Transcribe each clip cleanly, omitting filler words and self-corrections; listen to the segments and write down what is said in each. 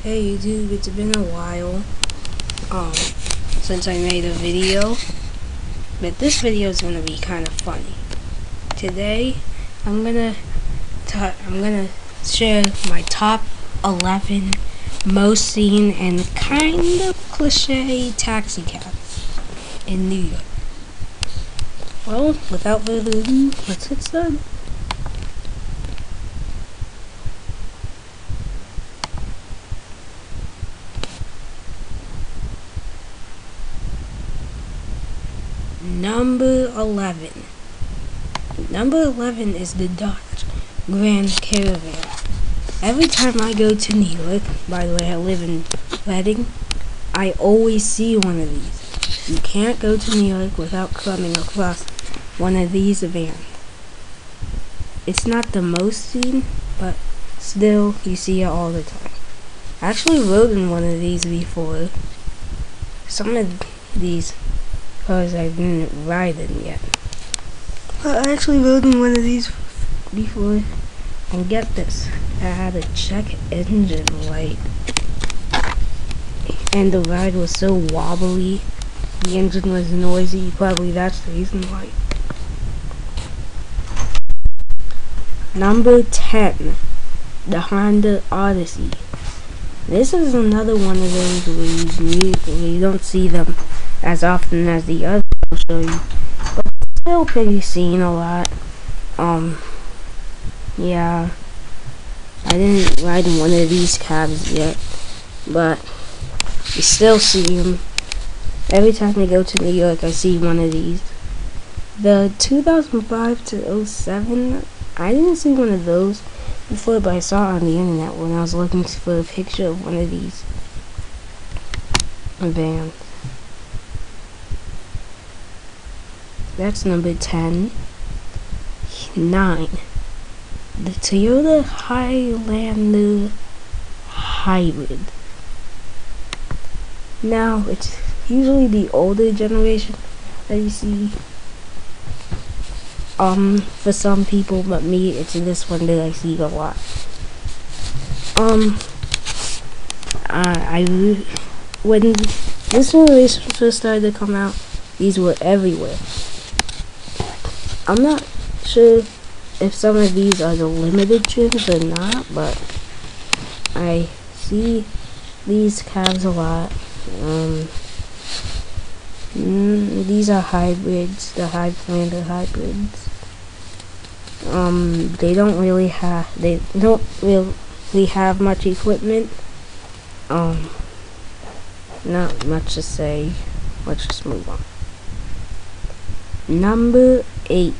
Hey YouTube, it's been a while since I made a video, but this video is gonna be kind of funny. Today I'm gonna share my top 11 most seen and kind of cliche taxi cabs in New York. Well, without further ado, let's get started. Number 11. Number 11 is the Dodge Grand Caravan. Every time I go to New York, by the way, I live in Reading, I always see one of these. You can't go to New York without coming across one of these vans. It's not the most seen, but still, you see it all the time. I actually rode in one of these before. Some of these cars I didn't ride in yet. But I actually rode in one of these before. And get this, I had a check engine light. And the ride was so wobbly. The engine was noisy. Probably that's the reason why. Number 10. The Honda Odyssey. This is another one of those where you don't see them as often as the others I'll show you, but still pretty seen a lot. Yeah, I didn't ride in one of these cabs yet, but you still see them. Every time I go to New York, I see one of these. The 2005 to 07, I didn't see one of those before, but I saw it on the internet when I was looking for a picture of one of these vans. That's number 10. 9. The Toyota Highlander Hybrid. Now, it's usually the older generation that you see. For some people, but me, it's this one that I see a lot. When this generation first started to come out, these were everywhere. I'm not sure if some of these are the limited trims or not, but I see these cabs a lot. These are hybrids, the Highlander hybrids. They don't really have much equipment. Not much to say. Let's just move on. Number 8.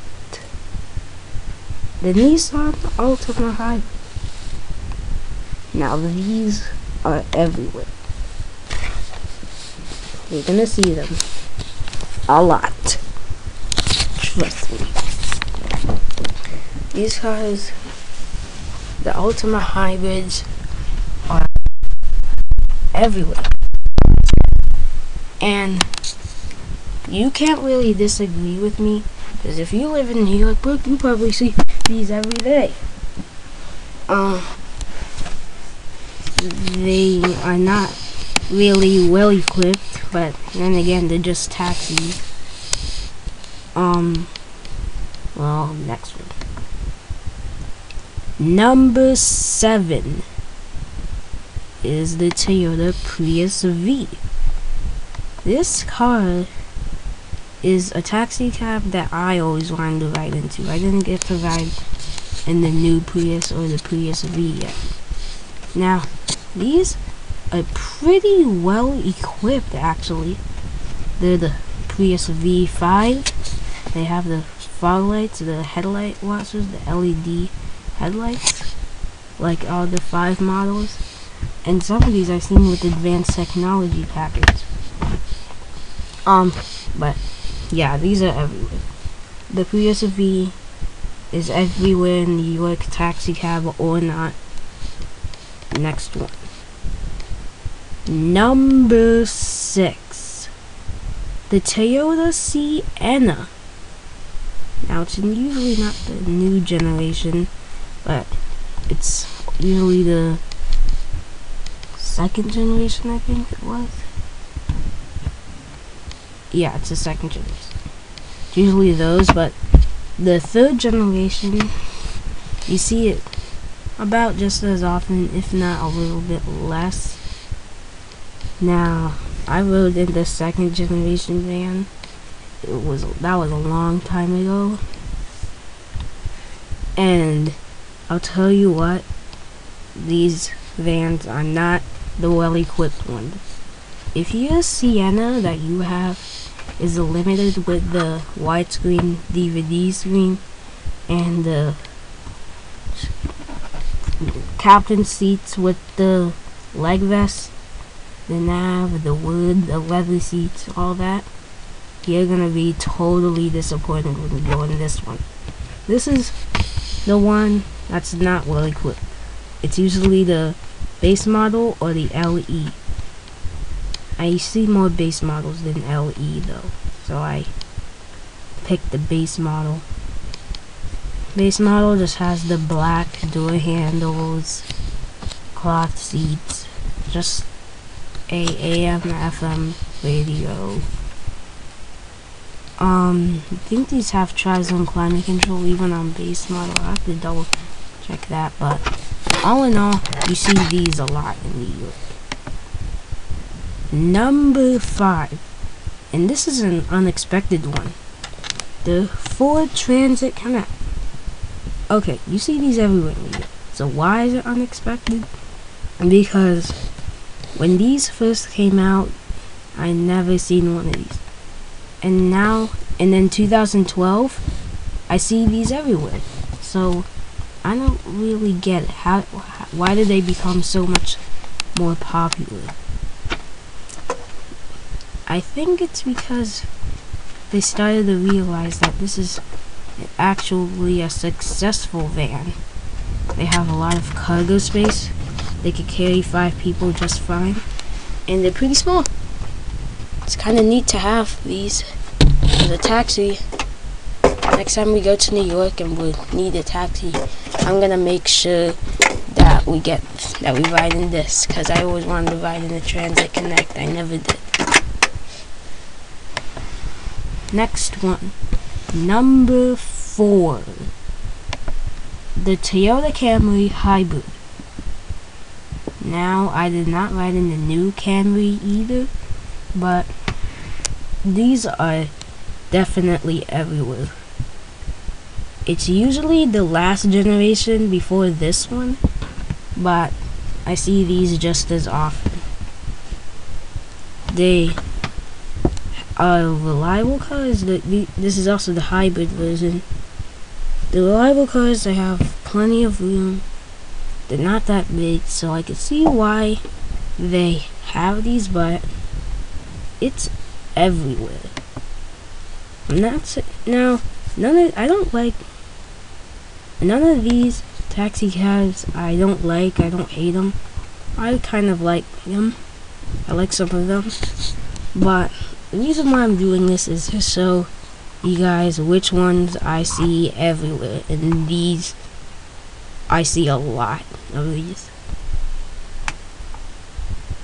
The Nissan Altima Hybrid. Now these are everywhere. You're gonna see them a lot. Trust me. These cars, the Altima Hybrids, are everywhere. And you can't really disagree with me, because if you live in New York, you probably see these every day. They are not really well equipped, but then again, they're just taxis. Well, next one. Number 7 is the Toyota Prius V. This car is a taxi cab that I always wanted to ride into. I didn't get to ride in the new Prius or the Prius V yet. Now, these are pretty well equipped actually. They're the Prius V5. They have the fog lights, the headlight washers, the LED headlights, like all the 5 models. And some of these I've seen with advanced technology package. But yeah, these are everywhere. The Prius V is everywhere in New York, taxi cab or not. Next one. Number 6. The Toyota Sienna. Now, it's usually not the new generation, but it's usually the second generation, I think it was. Yeah, it's the second generation. It's usually those, but the third generation, you see it about just as often, if not a little bit less. Now, I rode in the second generation van. That was a long time ago. And I'll tell you what, these vans are not the well-equipped ones. If your Sienna that you have is limited with the widescreen DVD screen and the captain seats with the leg vest, the nav, the wood, the leather seats, all that, you're gonna be totally disappointed when you go in this one. This is the one that's not well equipped. It's usually the base model or the LE. I see more base models than LE though, so I picked the base model. Base model just has the black door handles, cloth seats, just a AM FM radio. I think these have tri-zone climate control even on base model. I have to double check that, but all in all, you see these a lot in New York. Number 5, and this is an unexpected one, the Ford Transit Connect. Okay, you see these everywhere in New York. So why is it unexpected? Because when these first came out, I never seen one of these. And now, and in 2012, I see these everywhere. So I don't really get it. Why did they become so much more popular? I think it's because they started to realize that this is actually a successful van. They have a lot of cargo space. They could carry 5 people just fine. And they're pretty small. It's kind of neat to have these as a taxi. Next time we go to New York and we need a taxi, I'm gonna make sure that we ride in this, because I always wanted to ride in the Transit Connect. I never did. Next one, number 4, the Toyota Camry Hybrid. Now, I did not ride in the new Camry either, but these are definitely everywhere. It's usually the last generation before this one, but I see these just as often. They are reliable cars. This is also the hybrid version. The reliable cars, they have plenty of room. They're not that big, so I can see why they have these, but it's everywhere. And that's it. Now, none of these taxi cabs I don't hate them. I kind of like them. I like some of them. But the reason why I'm doing this is to show you guys which ones I see everywhere. And these, I see a lot of these.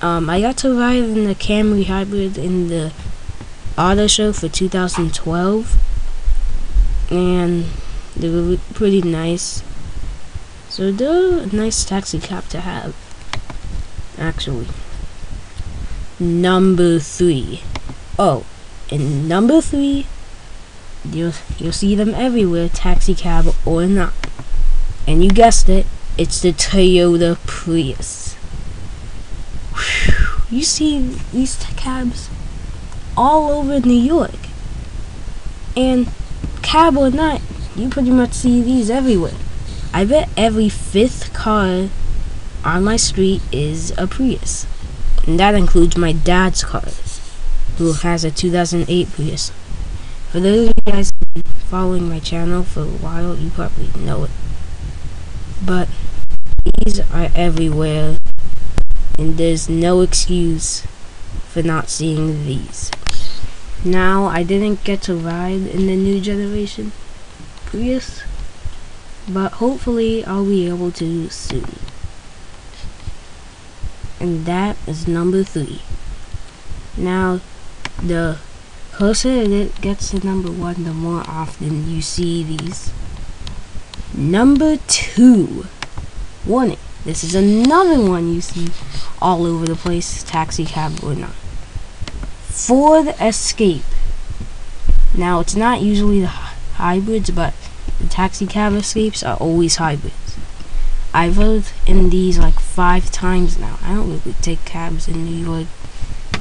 I got to ride in the Camry Hybrid in the auto show for 2012. And they were pretty nice. So they're a nice taxi cab to have, actually. Number 3. Oh, and number 3, you'll see them everywhere, taxi cab or not. And you guessed it, it's the Toyota Prius. Whew. You see these cabs all over New York. And cab or not, you pretty much see these everywhere. I bet every 5th car on my street is a Prius. And that includes my dad's car, who has a 2008 Prius. For those of you guys who've been following my channel for a while, you probably know it. But these are everywhere, and there's no excuse for not seeing these. Now, I didn't get to ride in the new generation Prius, but hopefully I'll be able to soon. and that is number 3. Now, the closer it gets to number 1, the more often you see these. Number 2. Warning, this is another one you see all over the place, taxi cab or not. Ford Escape. Now, it's not usually the hybrids, but the taxi cab Escapes are always hybrids. I've rode in these like 5 times now. I don't really take cabs in New York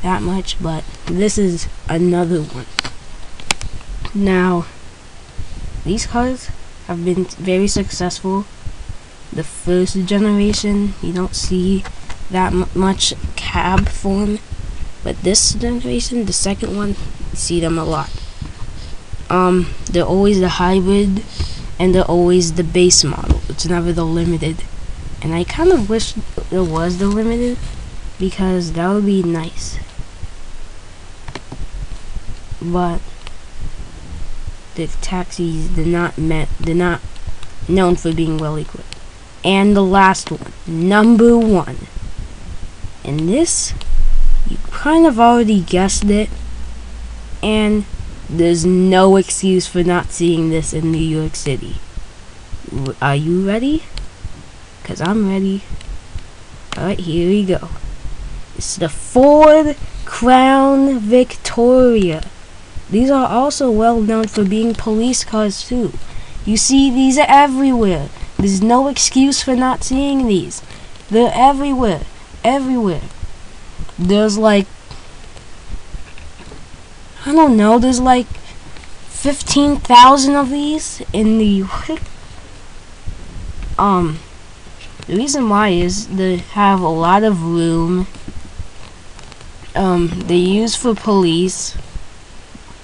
that much, but this is another one. Now, these cars have been very successful. The first generation, you don't see that much cab form, but this generation, the second one, you see them a lot. They're always the hybrid, and they're always the base model. It's never the limited, and I kind of wish there was the limited, because that would be nice. But the taxis, they're not known for being well equipped. And the last one, number 1. And this, you kind of already guessed it, and there's no excuse for not seeing this in New York City. Are you ready? Because I'm ready. Alright, here we go. It's the Ford Crown Victoria. These are also well known for being police cars too. You see these are everywhere. There's no excuse for not seeing these. They're everywhere. Everywhere. There's like, I don't know, there's like 15,000 of these in New York. The reason why is they have a lot of room. They're used for police.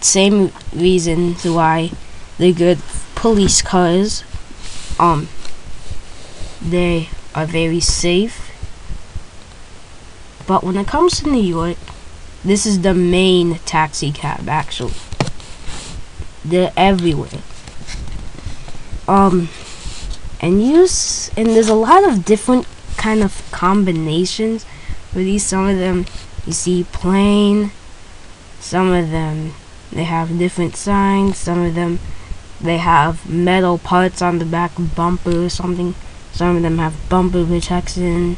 Same reason why they're good police cars. They are very safe. But when it comes to New York, this is the main taxi cab, actually. They're everywhere. And there's a lot of different kind of combinations for these. Some of them you see plain, some of them they have different signs, some of them they have metal parts on the back bumper or something, some of them have bumper protection.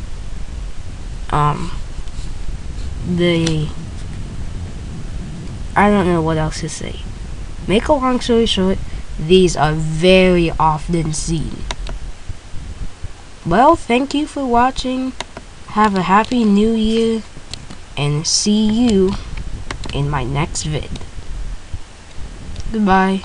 I don't know what else to say. Make a long story short, these are very often seen. Well, thank you for watching. Have a happy new year, and see you in my next vid. Goodbye.